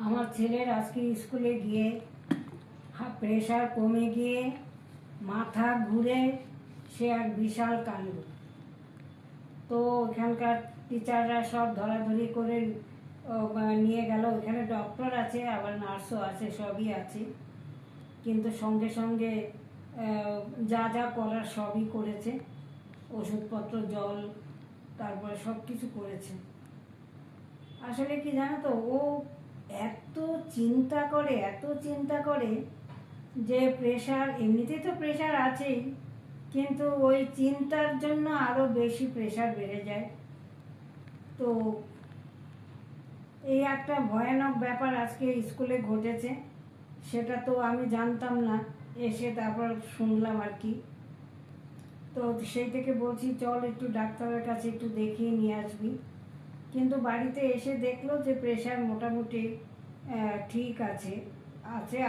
আমার ছেলের আজকে স্কুলে গিয়ে প্রেশার কমে গিয়ে মাথা ঘুরে সে এক বিশাল কাণ্ড। তো ওখানকার টিচাররা সব ধরাধরি করে নিয়ে গেল। ওখানে ডক্টর আছে, আবার নার্সও আছে, সবই আছে। কিন্তু সঙ্গে সঙ্গে যা যা করার সবই করেছে, ওষুধপত্র, জল, তারপরে সব কিছু করেছে। আসলে কি জানো তো, ও এত চিন্তা করে যে প্রেশার, এমনিতেই তো প্রেশার আছেই, কিন্তু ওই চিন্তার জন্য আরো বেশি প্রেশার বেড়ে যায়। তো এই একটা ভয়ানক ব্যাপার আজকে স্কুলে ঘটেছে, সেটা তো আমি জানতাম না, এসে তারপর শুনলাম আর কি। তো সেই থেকে বলছি চল একটু ডাক্তারের কাছে একটু দেখিয়ে নিয়ে আসবি। কিন্তু বাড়িতে এসে দেখলো যে প্রেশার মোটামুটি ঠিক আছে।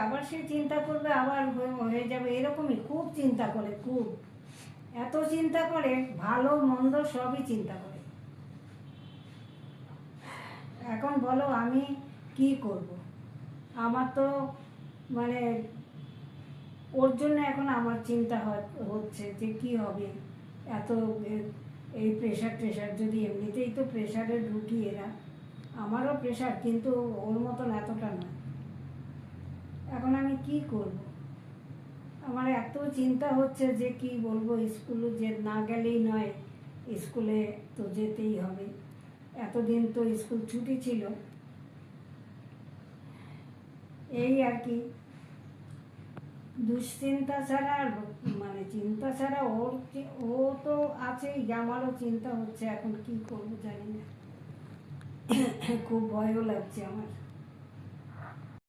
আবার সে চিন্তা করবে, আবার হয়ে যাবে, এরকমই খুব চিন্তা করে, খুব এত চিন্তা করে, ভালো মন্দ সবই চিন্তা করে। এখন বলো আমি কি করব? আমার তো মানে ওর জন্য এখন আমার চিন্তা হচ্ছে যে কি হবে। এত এই প্রেশার যদি, এমনিতেই তো প্রেশারের রুগী এরা, আমারও প্রেশার, কিন্তু ওর মতন এতটা নয়। এখন আমি কি করব? আমার এত চিন্তা হচ্ছে যে কি বলবো। স্কুলে যে না গেলেই নয়, স্কুলে তো যেতেই হবে। এতদিন তো স্কুল ছুটি ছিল, এই আর কি। দুশ্চিন্তা ছাড়া আর চিন্তা ছাড়া ও তো আছেই, আমারও চিন্তা হচ্ছে এখন কি করবো জানি না। খুব ভয়ও লাগছে আমার।